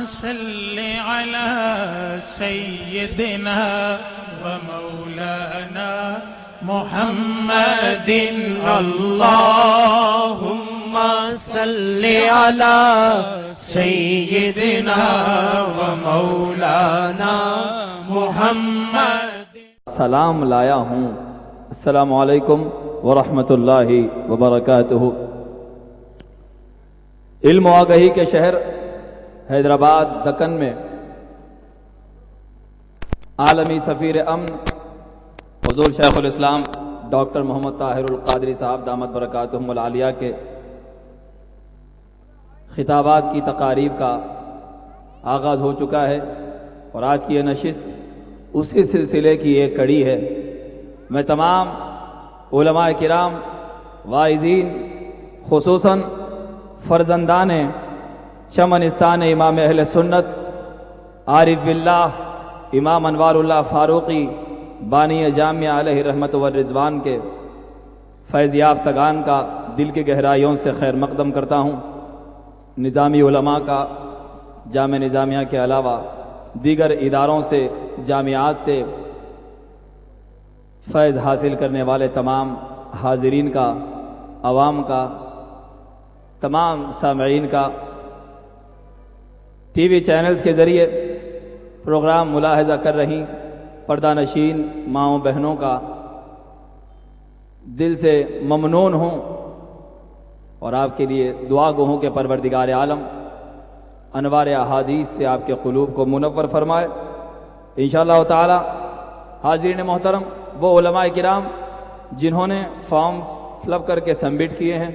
صل على سيدنا ومولانا محمد اللهم صل على سيدنا ومولانا محمد. سلام لایا ہوں. السلام علیکم ورحمۃ اللہ وبرکاتہ. علم و آگہی کے شہر حیدرآباد دکن میں عالمی سفیر امن حضور شیخ الاسلام ڈاکٹر محمد طاہر القادری صاحب دامت برکاتہم العالیہ کے خطابات کی تقاریب کا آغاز ہو چکا ہے، اور آج کی یہ نشست اسی سلسلے کی ایک کڑی ہے. میں تمام علماء کرام، واعظین، خصوصاً فرزندان چمنستان امام اہل سنت عارف باللہ امام انوار اللہ فاروقی بانی جامعہ علیہ رحمت والرضوان کے فیض یافتگان کا دل کی گہرائیوں سے خیر مقدم کرتا ہوں. نظامی علماء کا جامعہ نظامیہ کے علاوہ دیگر اداروں سے، جامعات سے فیض حاصل کرنے والے تمام حاضرین کا، عوام کا، تمام سامعین کا، ٹی وی چینلز کے ذریعے پروگرام ملاحظہ کر رہی پردہ نشین ماؤں بہنوں کا دل سے ممنون ہوں، اور آپ کے لیے دعا گو ہوں کہ پروردگار عالم انوار احادیث سے آپ کے قلوب کو منور فرمائے انشاءاللہ تعالی. حاضرین محترم، وہ علماء کرام جنہوں نے فارمز فلپ کر کے سبمٹ کیے ہیں،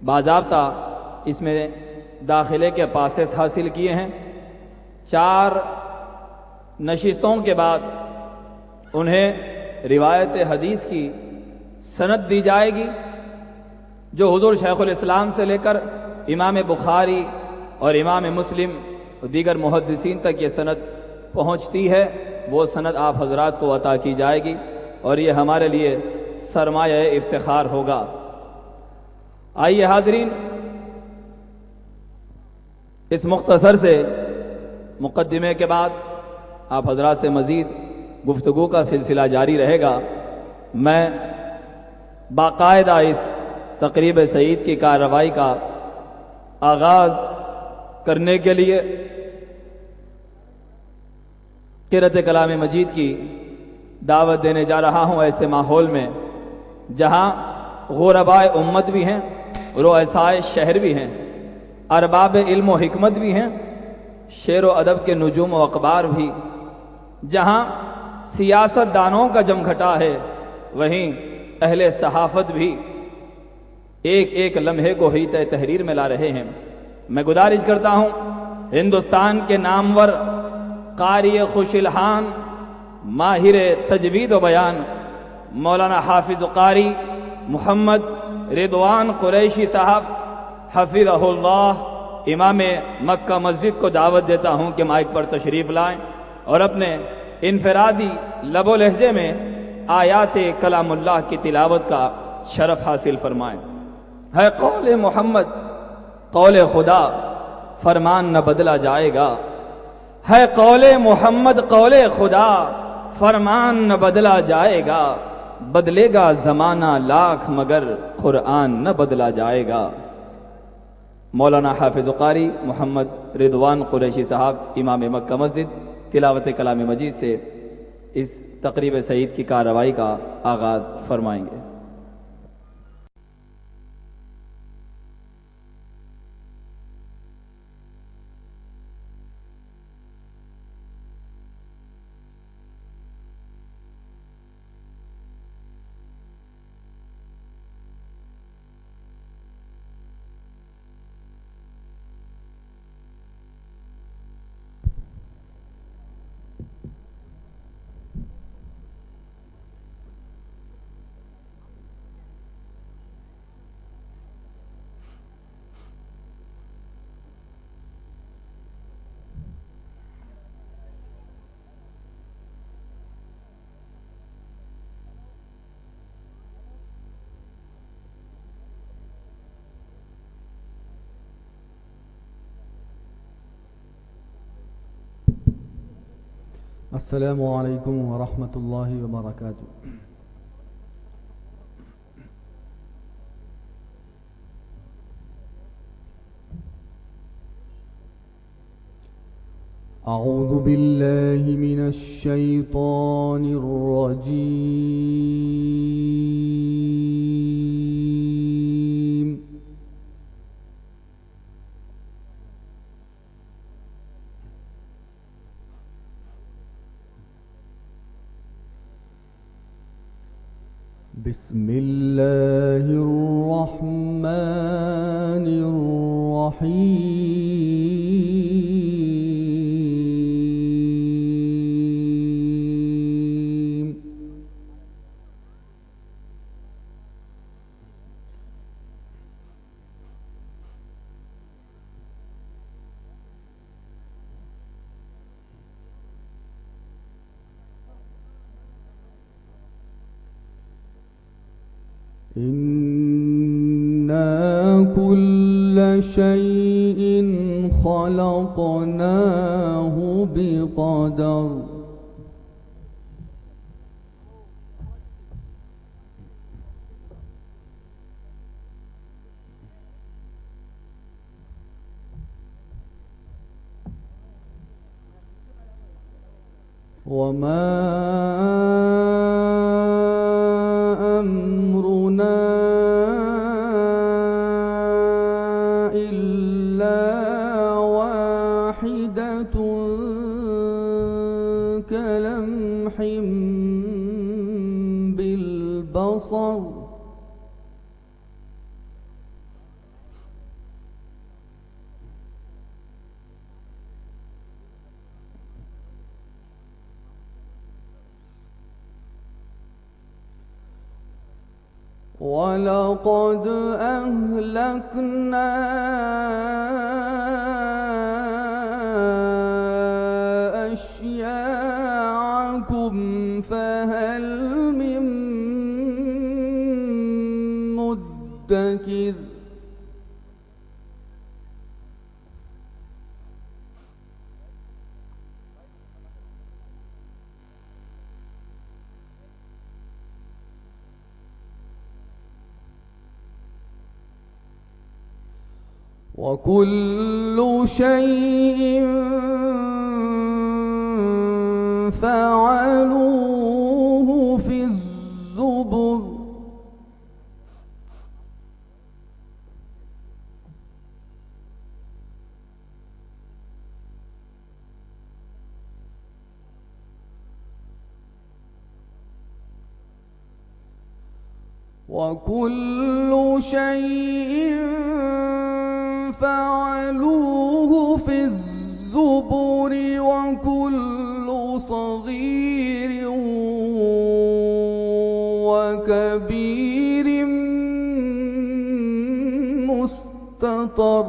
باضابطہ اس میں داخلے کے پاسز حاصل کیے ہیں، 4 نشستوں کے بعد انہیں روایت حدیث کی سند دی جائے گی، جو حضور شیخ الاسلام سے لے کر امام بخاری اور امام مسلم اور دیگر محدثین تک یہ سند پہنچتی ہے. وہ سند آپ حضرات کو عطا کی جائے گی، اور یہ ہمارے لیے سرمایہ افتخار ہوگا. آئیے حاضرین، اس مختصر سے مقدمے کے بعد آپ حضرات سے مزید گفتگو کا سلسلہ جاری رہے گا. میں باقاعدہ اس تقریب سعید کی کارروائی کا آغاز کرنے کے لیے قرأت کلام مجید کی دعوت دینے جا رہا ہوں، ایسے ماحول میں جہاں غربائے امت بھی ہیں، رؤسائے شہر بھی ہیں، ارباب علم و حکمت بھی ہیں، شعر و ادب کے نجوم و اخبار بھی، جہاں سیاست دانوں کا جمگھٹا ہے، وہیں اہل صحافت بھی ایک ایک لمحے کو ہی تحریر میں لا رہے ہیں. میں گزارش کرتا ہوں ہندوستان کے نامور قاری خوش الحان، ماہر تجوید و بیان مولانا حافظ قاری محمد رضوان قریشی صاحب حفظہ اللہ، امام مکہ مسجد کو دعوت دیتا ہوں کہ مائک پر تشریف لائیں اور اپنے انفرادی لب و لہجے میں آیات کلام اللہ کی تلاوت کا شرف حاصل فرمائیں. ہے قول محمد قول خدا، فرمان نہ بدلا جائے گا. ہے قول محمد قول خدا، فرمان نہ بدلا جائے گا. بدلے گا زمانہ لاکھ مگر قرآن نہ بدلا جائے گا. مولانا حافظ قاری محمد رضوان قریشی صاحب امام مکہ مسجد تلاوت کلام مجید سے اس تقریب سعید کی کارروائی کا آغاز فرمائیں گے. السلام علیکم ورحمۃ اللہ وبرکاتہ۔ اعوذ باللہ من الشیطان الرجیم۔ بسم اللہ الرحمن الرحیم۔ إِنَّا كُلَّ شَيْءٍ خَلَقْنَاهُ بِقَدَرٍ۔ وَمَا أَمْرُنَا إِلَّا وَاحِدَةٌ كَلَمْحٍ بِالْبَصَرِ۔ وَلَقَدْ أَهْلَكْنَا أَشْيَاعَكُمْ فَهَلْ مِن مُّدَّكِرٍ۔ وَكُلُّ شَيْءٍ فَعَلُوهُ فِي الزُّبُرِ۔ وَكُلُّ شَيْءٍ فَعَلُوهُ فِي الزُّبُرِ وَكُلُّ صَغِيرٍ وَكَبِيرٍ مُسْتَطَرٍ۔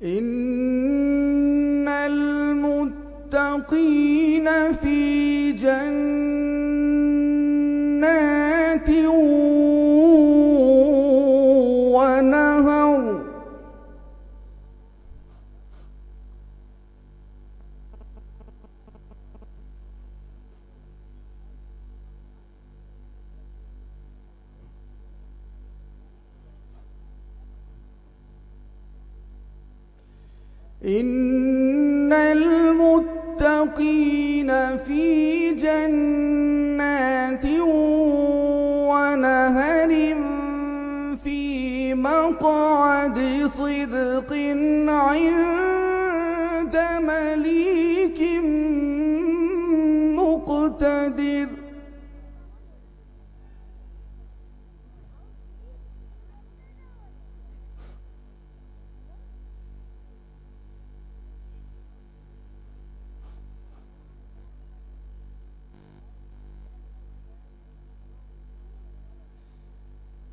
إِنَّ الْمُتَّقِينَ فِي جَنَّاتٍ وَنَهَرٍ۔ إِنَّ الْمُتَّقِينَ فِي جَنَّاتٍ وَنَهَرٍ فِي مَقْعَدِ صِدْقٍ عِندَ مَلِيكٍ مُقْتَدِرٍ۔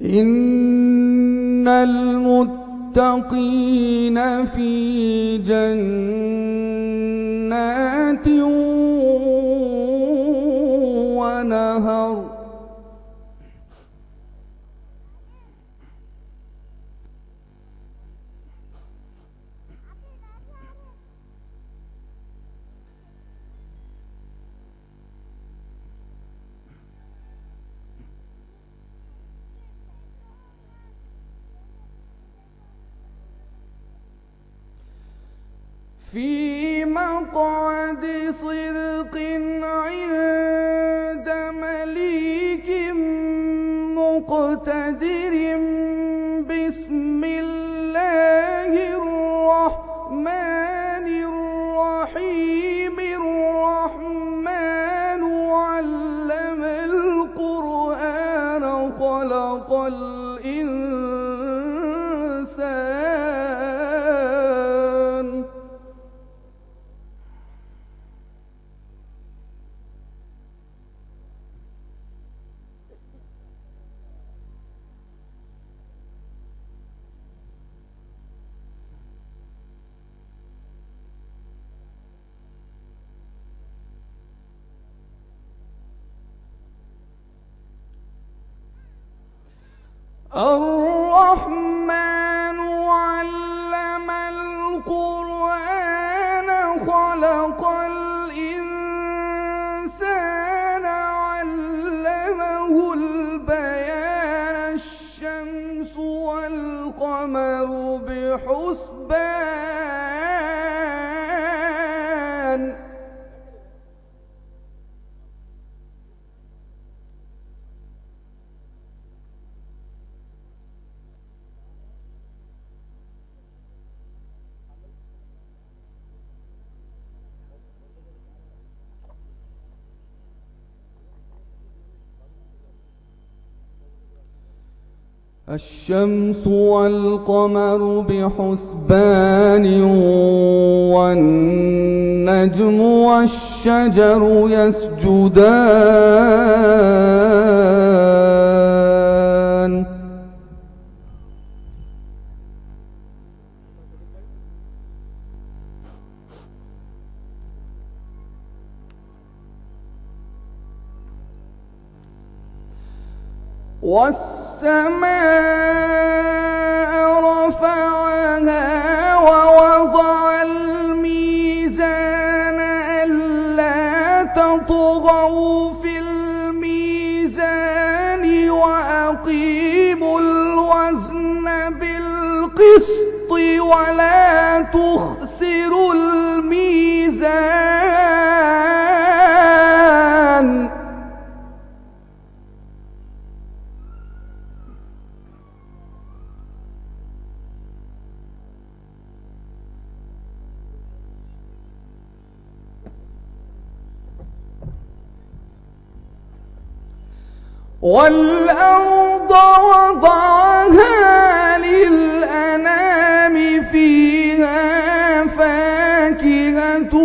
إِنَّ الْمُتَّقِينَ للمتقين في جنات ونهر. في مقعد صدق عند مليك مقتدر. بسم الله الرحمن الرحيم. الرحمن علم القرآن خلق الإنسان. الرحمن علم القرآن خلق الإنسان علمه البيان. الشمس والقمر بحسبان. الشمس والقمر بحسبان. والنجم والشجر يسجدان. والسماء رفعها ووضع الميزان ألا تطغوا في الميزان وأقيموا الوزن بالقسط ولا تخسروا الميزان. والأرض وضعها للأنام فيها فاكهة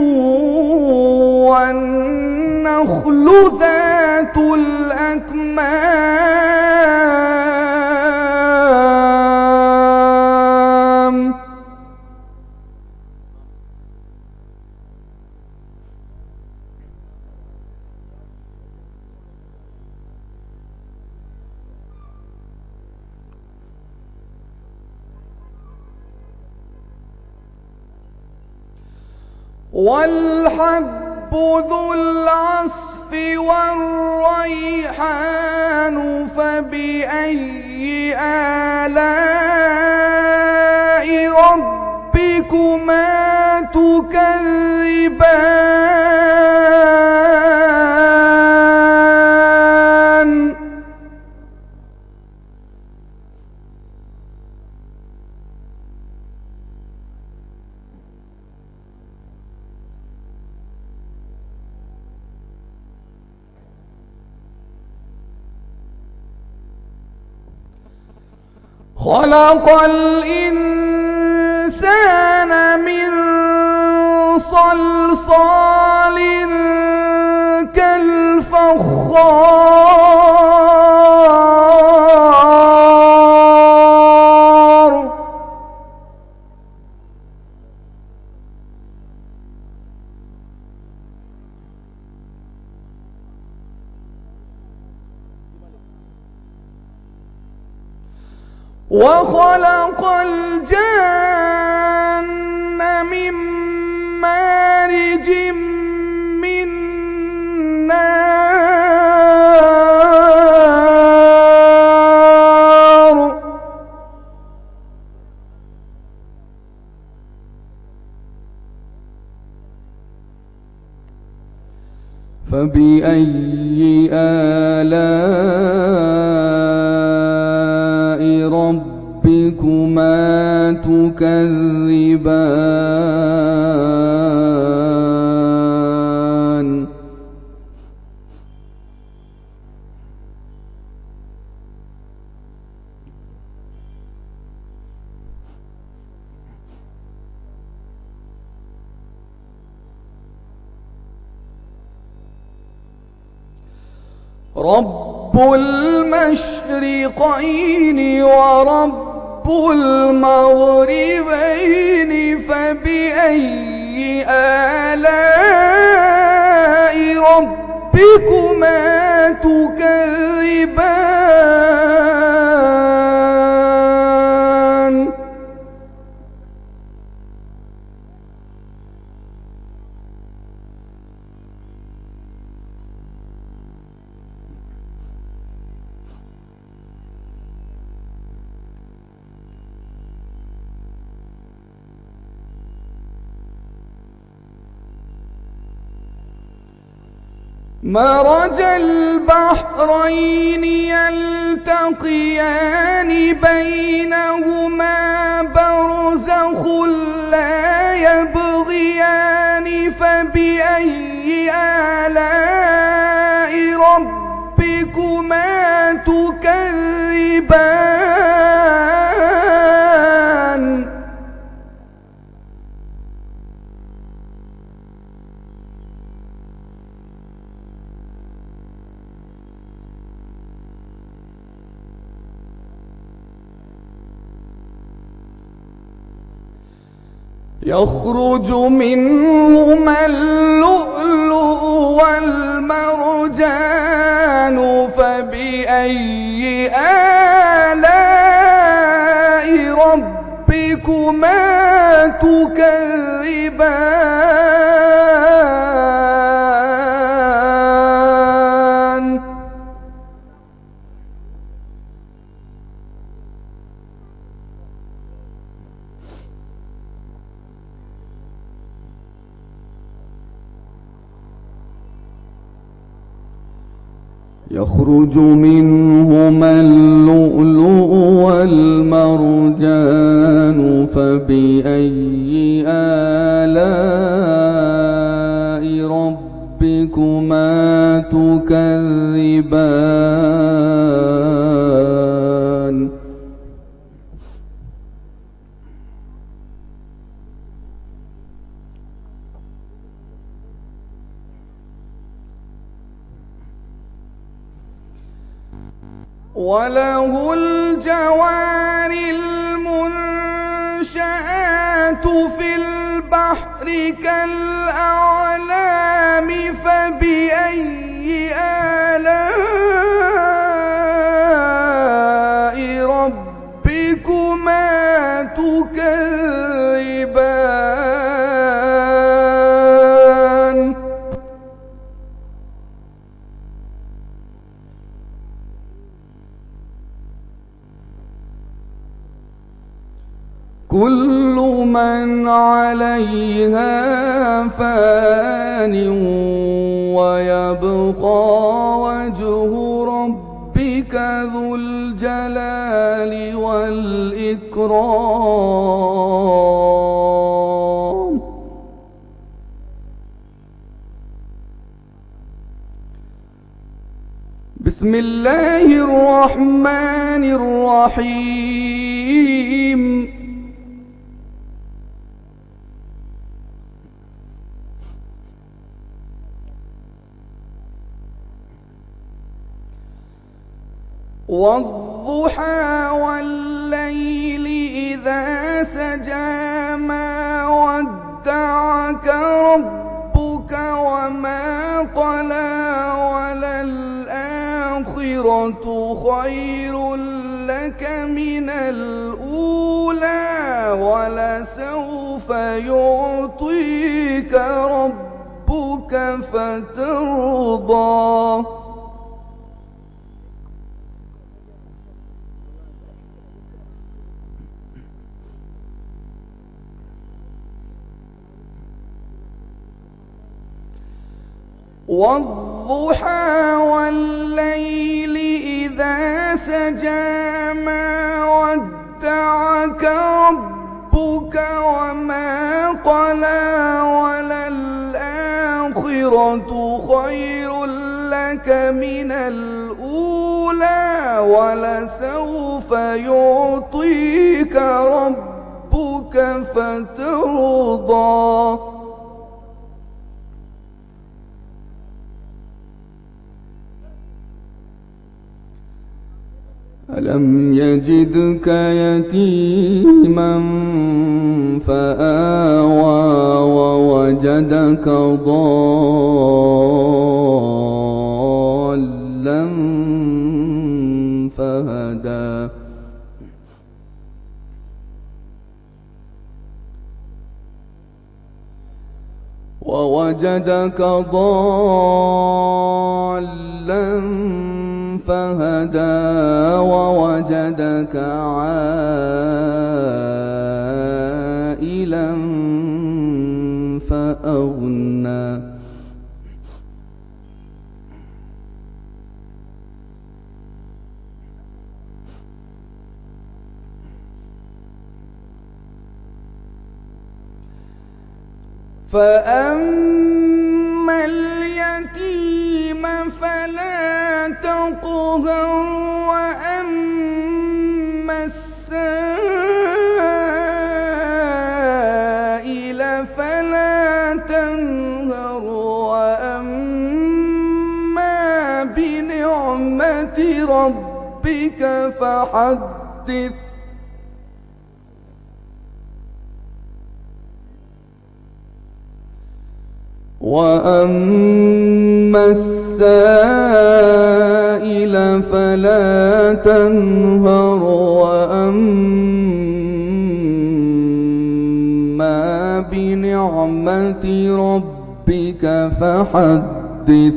والنخل ذات الأكمام. والحب ذو العصف والريحان فبأي آلاء ربكما تكذبان. خلق الإنسان من صلصال كالفخار. وخلق الجن من مارج من نار فبأي آلاء ربكما تكذبان رب المشرقين ورب المغربين فبأي آلاء ربكما تكذبان مرج البحرين يلتقيان بينهما برزخ لا يبغيان فبأي آلاء ربكما تكذبان يخرج منهما اللؤلؤ والمرجان فبأي آلاء ربكما تكذبان يخرج منهما اللؤلؤ والمرجان فبأي آلاء ربكما تكذبان وله الجوار المنشآت في البحر كالأعلام فبأي آلاء ربكما تكذبان كل من عليها فان ويبقى وجه ربك ذو الجلال والإكرام بسم الله الرحمن الرحيم والضحى والليل إذا سجى ما ودعك ربك وما قلى وللآخرة خير لك من الأولى ولسوف يعطيك ربك فترضى والضحى والليل إذا سجى ما ودعك ربك وما قلى وللآخرة خير لك من الأولى ولسوف يعطيك ربك فترضى ألم يجدك يتيما فآوى ووجدك ضالا فهدى ووجدك ضالا فهدى ووجدك عائلا فأغنى فأما اليتيم فلا تقهر وأما السائل فلا تنهر وأما بنعمة ربك فحدث وأما السائل فلا تنهر وأما بنعمة ربك فحدث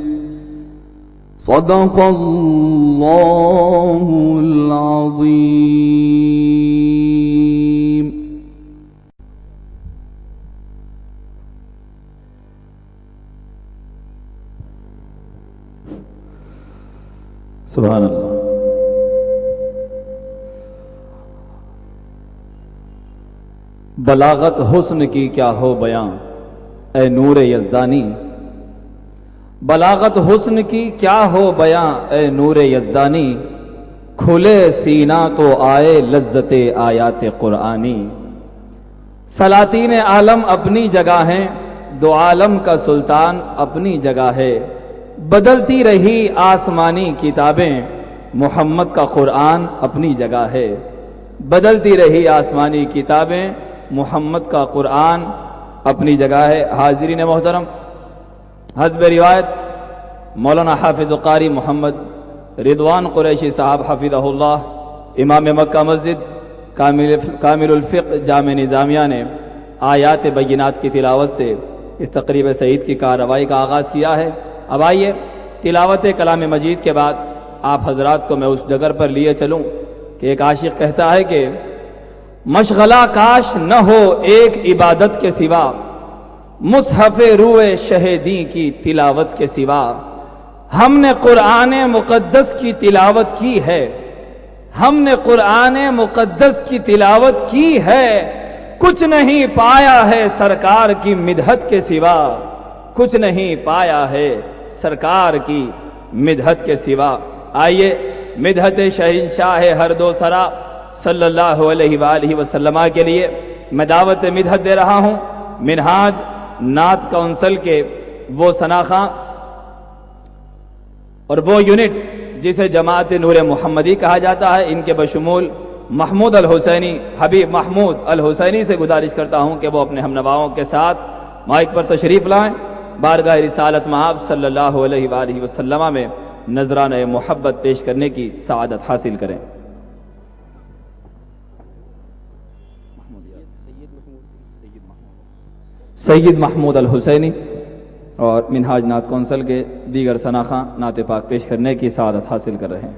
صدق الله العظيم. سبحان اللہ. بلاغت حسن کی کیا ہو بیاں اے نور یزدانی، بلاغت حسن کی کیا ہو بیاں اے نور یزدانی، کھلے سینہ تو آئے لذت آیات قرآنی. سلاطین عالم اپنی جگہ ہیں، دو عالم کا سلطان اپنی جگہ ہے، بدلتی رہی آسمانی کتابیں محمد کا قرآن اپنی جگہ ہے، بدلتی رہی آسمانی کتابیں محمد کا قرآن اپنی جگہ ہے. حاضرین محترم، حسب روایت مولانا حافظ قاری محمد رضوان قریشی صاحب حفظہ اللہ، امام مکہ مسجد، کامل الفقہ جامع نظامیہ نے آیات بینات کی تلاوت سے اس تقریب سعید کی کارروائی کا آغاز کیا ہے. اب آئیے تلاوت کلام مجید کے بعد آپ حضرات کو میں اس ڈگر پر لیے چلوں کہ ایک عاشق کہتا ہے کہ مشغلہ کاش نہ ہو ایک عبادت کے سوا، مصحف روئے شہیدی کی تلاوت کے سوا، ہم نے قرآن مقدس کی تلاوت کی ہے، ہم نے قرآن مقدس کی تلاوت کی ہے، کچھ نہیں پایا ہے سرکار کی مدحت کے سوا، کچھ نہیں پایا ہے سرکار کی مدحت کے سوا. آئیے مدحت شہنشاہ ہر دو سرا صلی اللہ علیہ وآلہ وسلم کے لیے میں دعوت مدحت دے رہا ہوں. منہاج نعت کونسل کے وہ سناخاں اور وہ یونٹ جسے جماعت نور محمدی کہا جاتا ہے، ان کے بشمول محمود الحسینی، حبیب محمود الحسینی سے گزارش کرتا ہوں کہ وہ اپنے ہم نواؤں کے ساتھ مائک پر تشریف لائیں، بارگاہ رسالت مآب صلی اللہ علیہ وآلہ وسلم میں نذرانہ محبت پیش کرنے کی سعادت حاصل کریں. سید محمود الحسینی اور منہاج نعت کونسل کے دیگر ثناخواں نعت پاک پیش کرنے کی سعادت حاصل کر رہے ہیں۔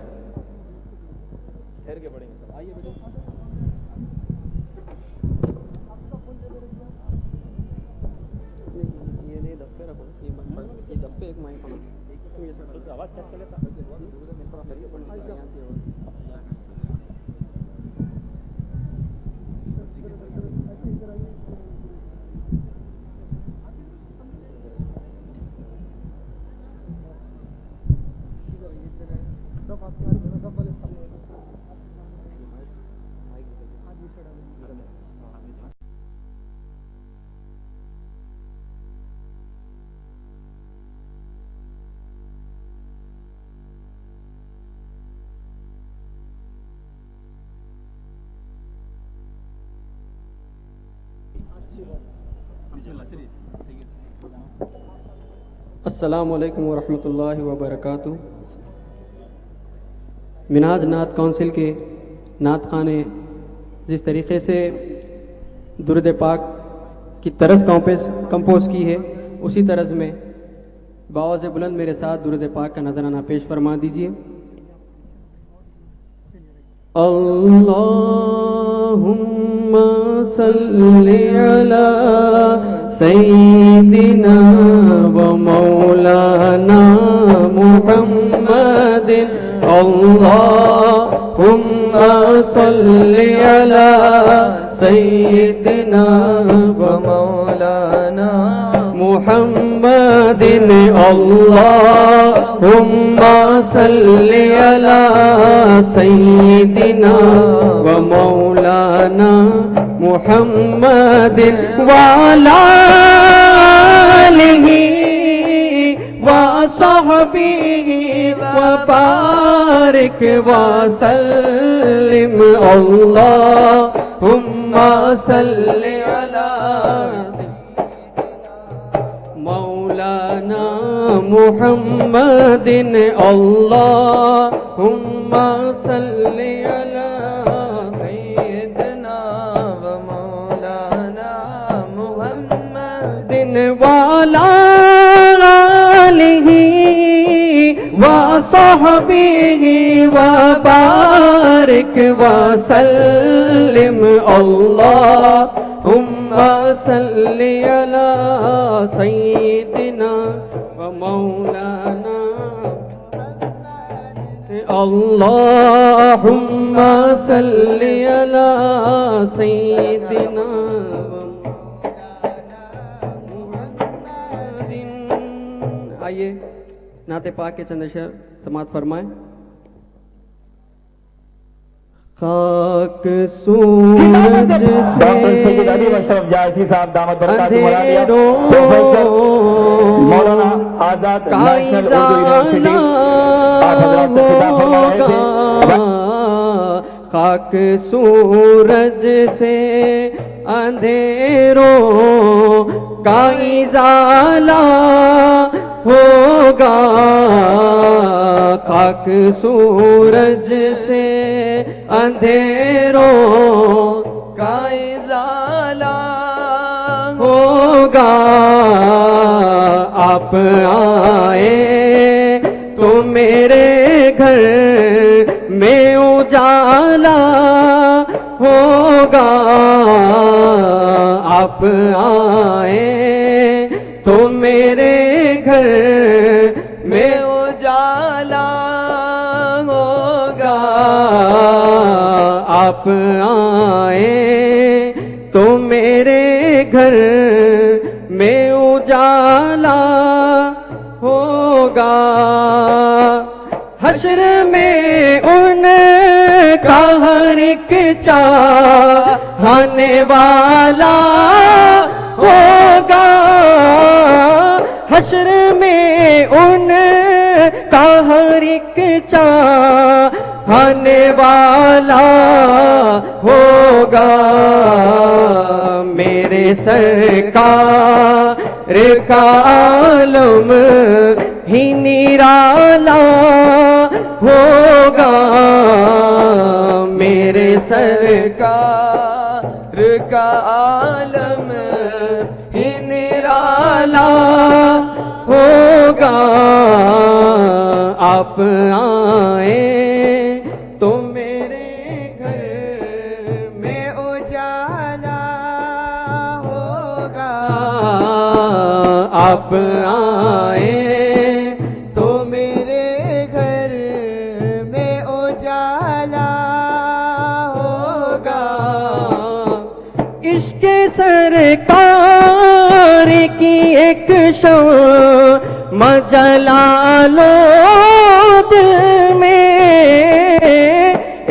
السلام علیکم ورحمۃ اللہ وبرکاتہ۔ منہاج نعت کونسل کے نعت خانے جس طریقے سے درود پاک کی طرز کمپوز کی ہے، اسی طرز میں بآواز بلند میرے ساتھ درود پاک کا نذرانہ پیش فرما دیجیے۔ اللہم صلی علی سیدنا و مولانا محمد، اللہم صلی علی سیدنا و مولانا محمد، اللہم صلی علی سیدنا و مولانا محمد وعلی آلہ وصحبہ وبارک وسلم، اللہم صلی علی مولانا محمد، اللہم صلی علی سیدنا و مولانا محمد وعلی آلہ وصحبہ وبارک وسلم، اللہم صلی علی سیدنا و مولانا، اللہم صلی علی سیدنا و محمد۔ آئیے نعت پاک کے چند اشعار سماعت فرمائیں۔ خاک سورج سے ڈاکٹر سید علی مشرف جائسی صاحب دامت برکاتہ مرادیہ، مولانا آزاد نیشنل اردو یونیورسٹی آپ حضرات سے خطاب فرما رہے تھے۔ خاک سورج سے اندھیروں کا ازالہ ہوگا، خاک سورج سے اندھیروں کا ازالہ ہوگا، آپ آئے تو میرے گھر میں اجالا ہوگا، آپ آئے تو میرے گھر میں اجالا ہوگا، آپ آئے تو میرے گھر میں اجالا ہوگا، حشر میں ان کا ہر ایک چاہنے والا ہوگا، حشر میں ان کا ہر ایک چاہنے والا ہوگا، میرے سرکار کا عالم ہی نرالا ہوگا، میرے سرکار کا عالم ہی نرالا ہوگا. آپ آئیں تو میرے گھر میں اجالا ہوگا. آپ آئیں تو میرے گھر میں اجالا ہوگا. عشق سرکار کی ایک شمع جلا لو دل میں.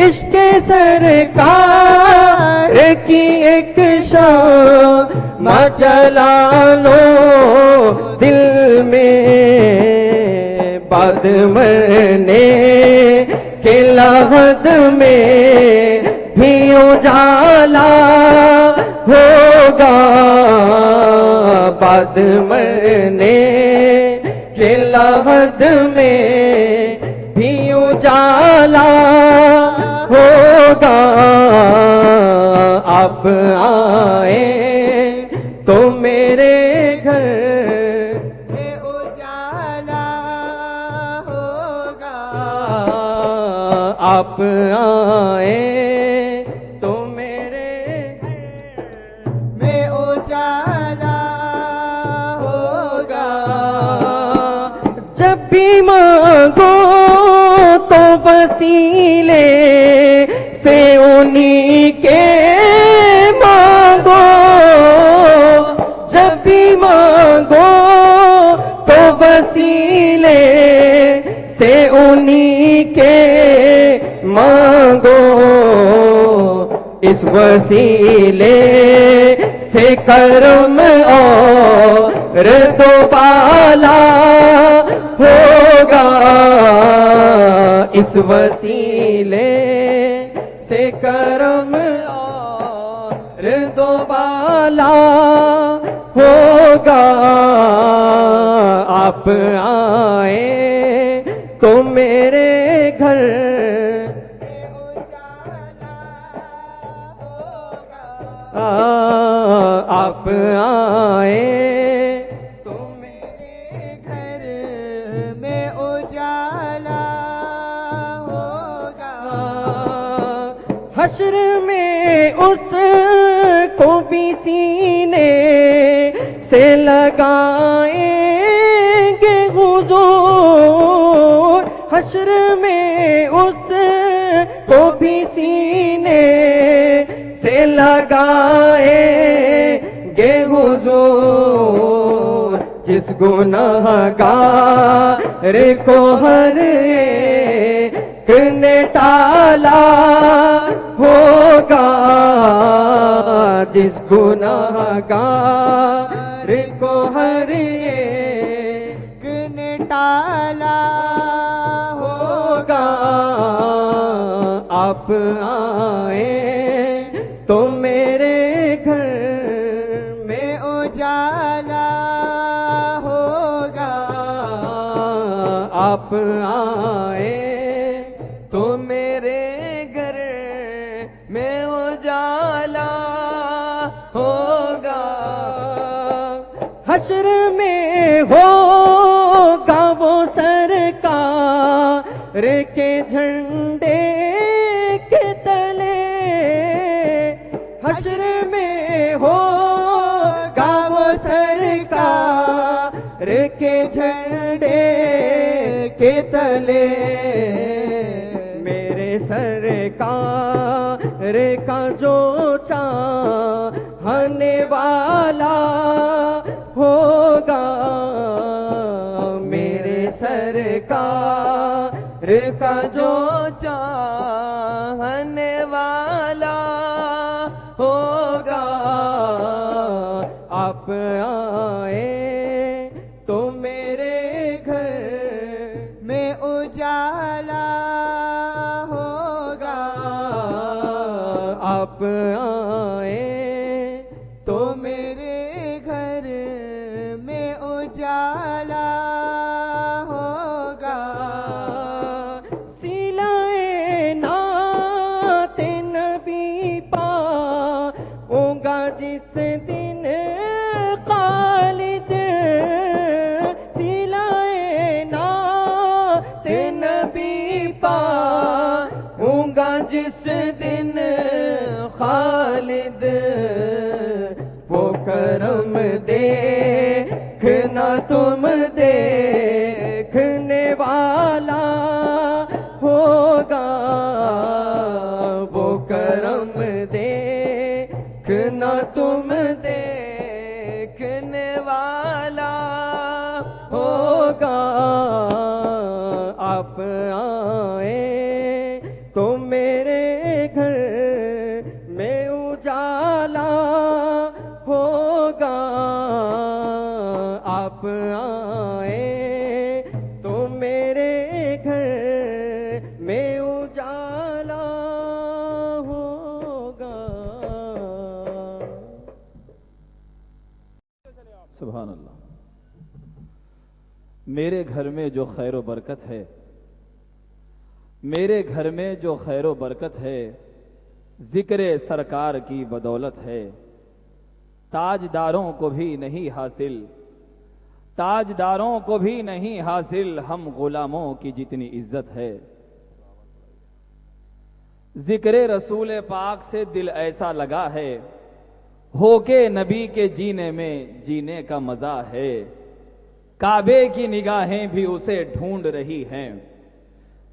عشق سرکار کی ایک شمع جلا لو دل میں. بعد مرنے کے لحد میں بھی اجالا ہوگا. بعد مرنے کے لحد میں بھی اجالا ہوگا. آپ آئیں تو میرے گھر میں اجالا ہوگا. آپ آئیں تو میرے گھر میں اجالا ہوگا. جب بھی مانگو تو وسیلے سے انہی کے مانگو. جب بھی مانگو تو وسیلے سے انہی کے مانگو. اس وسیلے سے کرم اور دوبالا ہوگا. اس وسیلے سے کرم اور دوبالا ہوگا. آپ آئیں تو میرے گھر آپ آئیں تو میرے گھر میں اجالا ہوگا. حشر میں اس کو بھی سینے سے لگائیں گے حضور. حشر میں اس کو بھی سینے سے لگائیں گے حضور. جس گناہ گار کو ہر ایک نے ٹالا ہوگا. جس گناہ گار کو ہر ایک نے ٹالا ہوگا. آپ آئیں تو میرے گھر میں اجالا ہوگا. آپ آئیں تو میرے گھر میں اجالا ہوگا. حشر میں ہوگا وہ سرکار کے جھنڈے کے تلے. حشر میں ہوگا وہ سرکار کے جھنڈے کے تلے. میرے سرکار کا جو چاہنے والا ہوگا. میرے سرکار کا جو چاہنے والا ہوگا. آپ آئیں تو میرے گھر میں اجالا ہوگا. آپ آئیں تو میرے گھر میں اجالا ہوگا. سلائے نعت نبی جس دن خالد سلائے نعت نبی پاؤں گا جس دن خالد وہ کرم دیکھنا تم دیکھنے والا ہوگا وہ کرم دیکھنا تم دیکھنے والا ہوگا آپ آئے تو میرے گھر میں اجالا ہوگا آپ آئے تو میرے گھر میں اجالا ہوگا. سبحان اللہ. میرے گھر میں جو خیر و برکت ہے، میرے گھر میں جو خیر و برکت ہے، ذکر سرکار کی بدولت ہے. تاجداروں کو بھی نہیں حاصل، تاجداروں کو بھی نہیں حاصل ہم غلاموں کی جتنی عزت ہے. ذکر رسول پاک سے دل ایسا لگا ہے، ہو کے نبی کے جینے میں جینے کا مزہ ہے. کعبے کی نگاہیں بھی اسے ڈھونڈ رہی ہیں،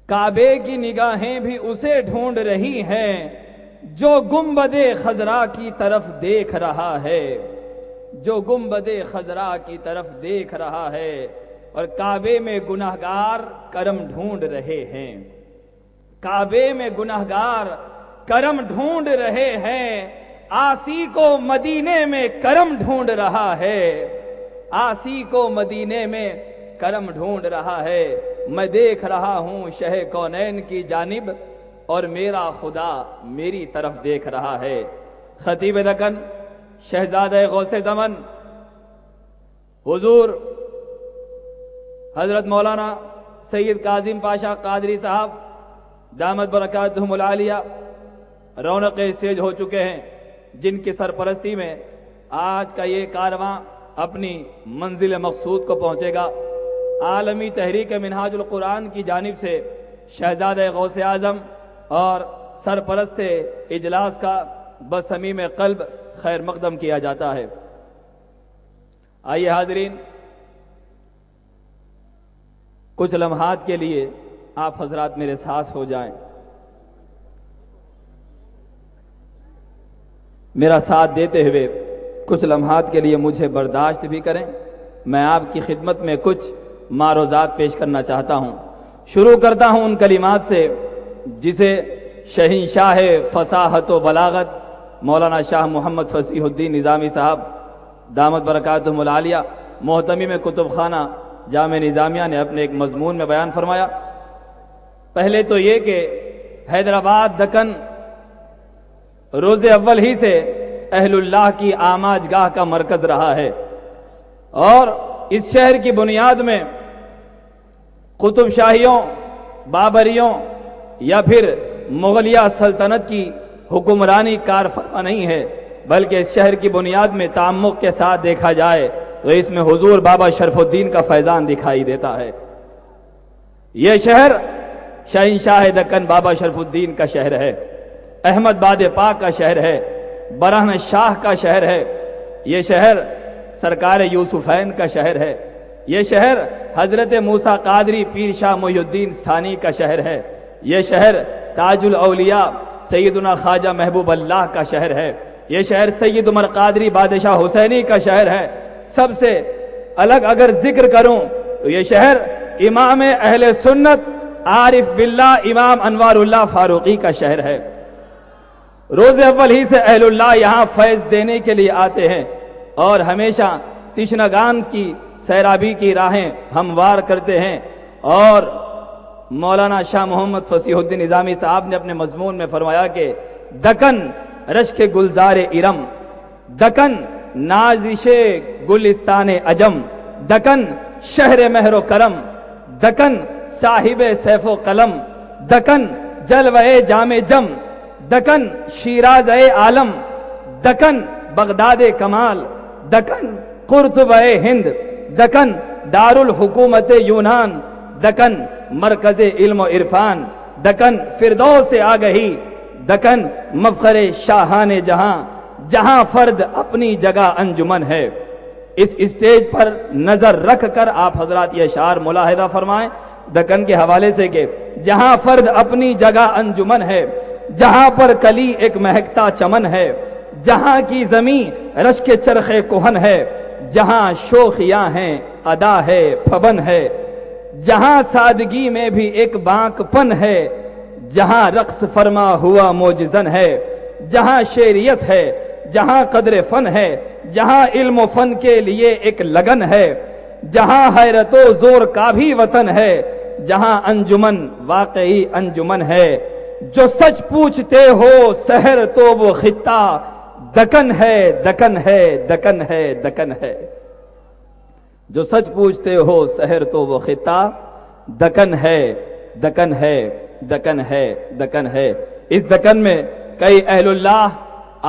کعبے کی نگاہیں بھی اسے ڈھونڈ رہی ہیں، جو گنبد خضرا کی طرف دیکھ رہا ہے، جو گنبد خضرا کی طرف دیکھ رہا ہے. اور کعبے میں گنہگار کرم ڈھونڈ رہے ہیں، کعبے میں گنہگار کرم ڈھونڈ رہے ہیں. آسی کو مدینے میں کرم ڈھونڈ رہا ہے، آسی کو مدینے میں کرم ڈھونڈ رہا ہے. میں دیکھ رہا ہوں شہ کونین کی جانب اور میرا خدا میری طرف دیکھ رہا ہے. خطیب دکن شہزادہ غوث زمن حضور حضرت مولانا سید کاظم پاشا قادری صاحب دامت برکاتہم العالیہ رونق اسٹیج ہو چکے ہیں، جن کی سرپرستی میں آج کا یہ کارواں اپنی منزل مقصود کو پہنچے گا. عالمی تحریک منہاج القرآن کی جانب سے شہزادہ غوث اعظم اور سرپرست اجلاس کا بصمیم قلب خیر مقدم کیا جاتا ہے. آئیے حاضرین، کچھ لمحات کے لیے آپ حضرات میرے ساتھ ہو جائیں، میرا ساتھ دیتے ہوئے کچھ لمحات کے لیے مجھے برداشت بھی کریں. میں آپ کی خدمت میں کچھ معروضات پیش کرنا چاہتا ہوں. شروع کرتا ہوں ان کلمات سے جسے شہنشاہ فصاحت و بلاغت مولانا شاہ محمد فصیح الدین نظامی صاحب دامت برکاتہم العالیہ محتمم کتب خانہ جامع نظامیہ نے اپنے ایک مضمون میں بیان فرمایا. پہلے تو یہ کہ حیدرآباد دکن روز اول ہی سے اہل اللہ کی آماج گاہ کا مرکز رہا ہے، اور اس شہر کی بنیاد میں قطب شاہیوں، بابریوں یا پھر مغلیہ سلطنت کی حکمرانی کار فرما نہیں ہے، بلکہ اس شہر کی بنیاد میں تعمق کے ساتھ دیکھا جائے تو اس میں حضور بابا شرف الدین کا فیضان دکھائی دیتا ہے. یہ شہر شہنشاہ دکن بابا شرف الدین کا شہر ہے، احمد باد پاک کا شہر ہے، برہن شاہ کا شہر ہے. یہ شہر سرکار یوسفین کا شہر ہے. یہ شہر حضرت موسیٰ قادری پیر شاہ محی الدین ثانی کا شہر ہے. یہ شہر تاج الاولیاء سیدنا خواجہ محبوب اللہ کا شہر ہے. یہ شہر سید عمر قادری بادشاہ حسینی کا شہر ہے. سب سے الگ اگر ذکر کروں تو یہ شہر امام اہل سنت عارف باللہ امام انوار اللہ فاروقی کا شہر ہے. روز اول ہی سے اہل اللہ یہاں فیض دینے کے لیے آتے ہیں اور ہمیشہ تشنگان کی سیرابی کی راہیں ہموار کرتے ہیں. اور مولانا شاہ محمد فصیح الدین نظامی صاحب نے اپنے مضمون میں فرمایا کہ دکن رشک گلزار ارم، دکن نازش گلستان عجم، دکن شہر مہر و کرم، دکن صاحب سیف و قلم، دکن جلوہ جام جم، دکن شیراز عالم، دکن بغداد کمال، دکن قرطبہ ہند، دکن دارالحکومت یونان، دکن مرکز علم و عرفان، دکن فردوس آگہی، دکن مفخر شاہان جہاں، جہاں فرد اپنی جگہ انجمن ہے۔ اس اسٹیج پر نظر رکھ کر آپ حضرات یہ اشعار ملاحظہ فرمائیں دکن کے حوالے سے کہ جہاں فرد اپنی جگہ انجمن ہے، جہاں پر کلی ایک مہکتا چمن ہے، جہاں کی زمین رشک چرخ کہن ہے، جہاں شوخیاں ہیں ادا ہے پھبن ہے، جہاں سادگی میں بھی ایک بانک پن ہے، جہاں رقص فرما ہوا موجزن ہے، جہاں شعریت ہے، جہاں قدر فن ہے، جہاں علم و فن کے لیے ایک لگن ہے، جہاں حیرت و زور کا بھی وطن ہے، جہاں انجمن واقعی انجمن ہے۔ جو سچ پوچھتے ہو سحر تو وہ خطہ دکن ہے، دکن ہے، دکن ہے، دکن ہے۔ جو سچ پوچھتے ہو سحر تو وہ خطہ دکن ہے، دکن ہے، دکن ہے، دکن ہے۔ اس دکن میں کئی اہل اللہ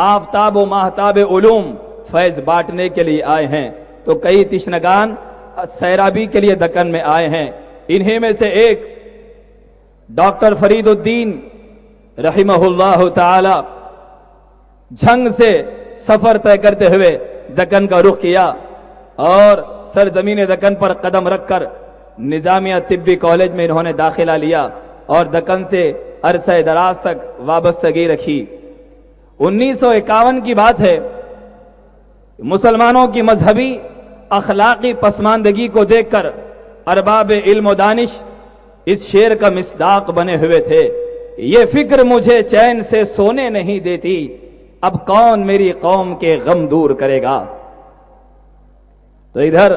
آفتاب و ماہتاب علوم فیض بانٹنے کے لیے آئے ہیں، تو کئی تشنگان سیرابی کے لیے دکن میں آئے ہیں۔ انہی میں سے ایک ڈاکٹر فرید الدین رحمہ اللہ تعالی جھنگ سے سفر طے کرتے ہوئے دکن کا رخ کیا اور سرزمین دکن پر قدم رکھ کر نظامیہ طبی کالج میں انہوں نے داخلہ لیا اور دکن سے عرصہ دراز تک وابستگی رکھی۔ 1951 کی بات ہے، مسلمانوں کی مذہبی اخلاقی پسماندگی کو دیکھ کر ارباب علم و دانش اس شعر کا مصداق بنے ہوئے تھے، یہ فکر مجھے چین سے سونے نہیں دیتی، اب کون میری قوم کے غم دور کرے گا۔ تو ادھر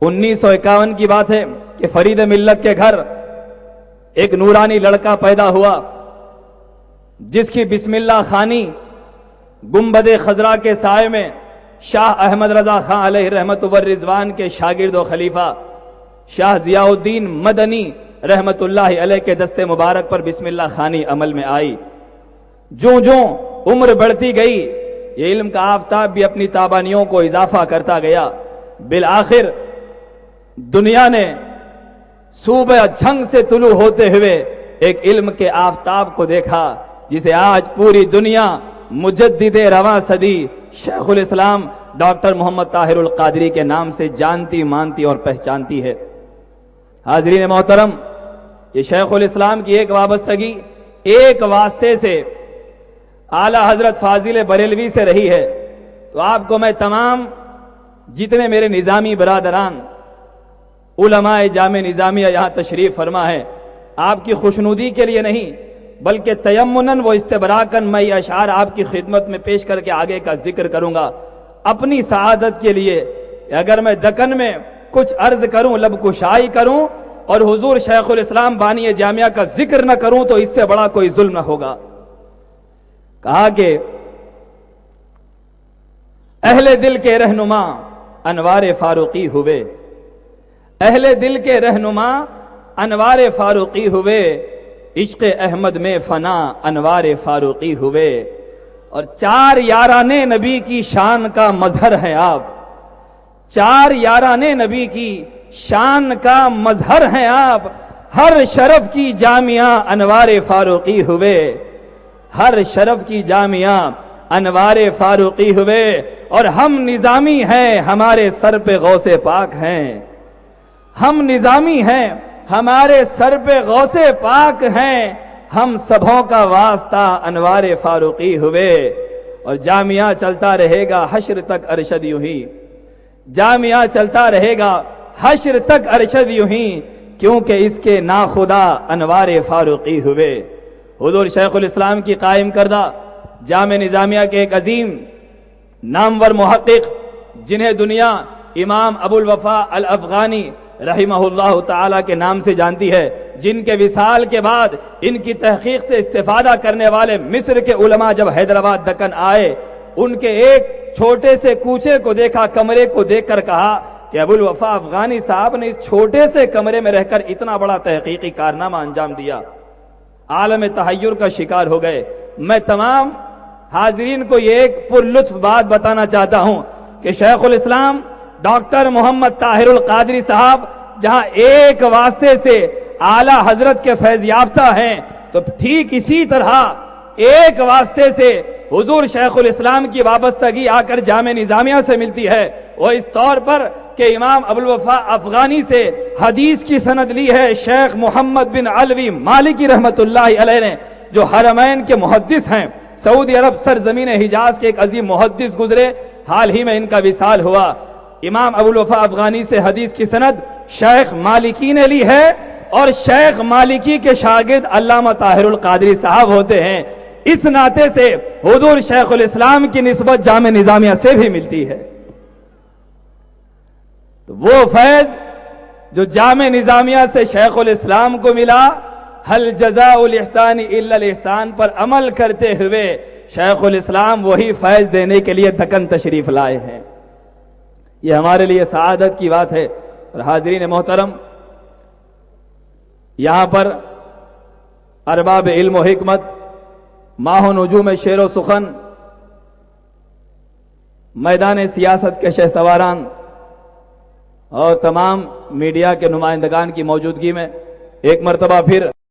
1951 کی بات ہے کہ فرید ملت کے گھر ایک نورانی لڑکا پیدا ہوا جس کی بسم اللہ خانی گنبد خضرا کے سائے میں شاہ احمد رضا خان علیہ رحمت والرضوان کے شاگرد و خلیفہ شاہ ضیاء الدین مدنی رحمت اللہ علیہ کے دست مبارک پر بسم اللہ خانی عمل میں آئی۔ جوں جوں عمر بڑھتی گئی یہ علم کا آفتاب بھی اپنی تابانیوں کو اضافہ کرتا گیا۔ بالآخر دنیا نے صوبہ جھنگ سے طلوع ہوتے ہوئے ایک علم کے آفتاب کو دیکھا جسے آج پوری دنیا مجدد رواں صدی شیخ الاسلام ڈاکٹر محمد طاہر القادری کے نام سے جانتی مانتی اور پہچانتی ہے۔ حاضرین محترم، یہ شیخ الاسلام کی ایک وابستگی ایک واسطے سے اعلیٰ حضرت فاضل بریلوی سے رہی ہے۔ تو آپ کو میں تمام جتنے میرے نظامی برادران علماء جامع نظامیہ یہاں تشریف فرما ہے، آپ کی خوشنودی کے لیے نہیں بلکہ تیمناً و استبراکاً میں یہ اشعار آپ کی خدمت میں پیش کر کے آگے کا ذکر کروں گا اپنی سعادت کے لیے۔ اگر میں دکن میں کچھ عرض کروں، لب کشائی کروں اور حضور شیخ الاسلام بانی جامعہ کا ذکر نہ کروں تو اس سے بڑا کوئی ظلم نہ ہوگا۔ کہا کہ اہل دل کے رہنما انوار فاروقی ہوئے، اہل دل کے رہنما انوار فاروقی ہوئے، عشق احمد میں فنا انوار فاروقی ہوئے، اور چار یاران نبی کی شان کا مظہر ہیں آپ، چار یاران نبی کی شان کا مظہر ہیں آپ، ہر شرف کی جامعہ انوار فاروقی ہوئے، ہر شرف کی جامعہ انوار فاروقی ہوئے، اور ہم نظامی ہیں ہمارے سر پہ غوث پاک ہیں، ہم نظامی ہیں ہمارے سر پہ غوث پاک ہیں، ہم سبھوں کا واسطہ انوار فاروقی ہوئے، اور جامعہ چلتا رہے گا حشر تک ارشد یوں ہی، جامعہ چلتا رہے گا حشر تک ارشد یوں ہی، کیونکہ اس کے ناخدا انوار فاروقی ہوئے۔ حضور شیخ الاسلام کی قائم کردہ جامع نظامیہ کے ایک عظیم نامور محقق جنہیں دنیا امام ابو الوفا الافغانی رحمہ اللہ تعالی کے نام سے جانتی ہے، جن کے وصال کے بعد ان کی تحقیق سے استفادہ کرنے والے مصر کے علماء جب حیدرآباد دکن آئے، ان کے ایک چھوٹے سے کوچے کو دیکھا، کمرے کو دیکھ کر کہا کہ ابو الوفا افغانی صاحب نے اس چھوٹے سے کمرے میں رہ کر اتنا بڑا تحقیقی کارنامہ انجام دیا۔ عالم تحیر کا شکار ہو گئے۔ میں تمام حاضرین کو یہ ایک پرلطف بات بتانا چاہتا ہوں کہ شیخ الاسلام ڈاکٹر محمد طاہر القادری صاحب جہاں ایک واسطے سے اعلیٰ حضرت کے فیض یافتہ ہیں، تو ٹھیک اسی طرح ایک واسطے سے حضور شیخ الاسلام کی وابستگی آ کر جامع نظامیہ سے ملتی ہے، وہ اس طور پر کہ امام ابوالوفا افغانی سے حدیث کی سند لی ہے شیخ محمد بن علوی مالکی رحمت اللہ علیہ نے، جو حرمین کے محدث ہیں، سعودی عرب سرزمین حجاز کے ایک عظیم محدث گزرے، حال ہی میں ان کا وصال ہوا۔ امام ابوالوفا افغانی سے حدیث کی سند شیخ مالکی نے لی ہے، اور شیخ مالکی کے شاگرد علامہ طاہر القادری صاحب ہوتے ہیں، اس ناطے سے حضور شیخ الاسلام کی نسبت جامع نظامیہ سے بھی ملتی ہے۔ تو وہ فیض جو جامع نظامیہ سے شیخ الاسلام کو ملا، حل جزاء الاحسان الا الاحسان پر عمل کرتے ہوئے شیخ الاسلام وہی فیض دینے کے لیے دکن تشریف لائے ہیں۔ یہ ہمارے لیے سعادت کی بات ہے۔ اور حاضرین محترم، یہاں پر ارباب علم و حکمت، ماہ و نجوم شعر و سخن، میدان سیاست کے شہ سواران اور تمام میڈیا کے نمائندگان کی موجودگی میں ایک مرتبہ پھر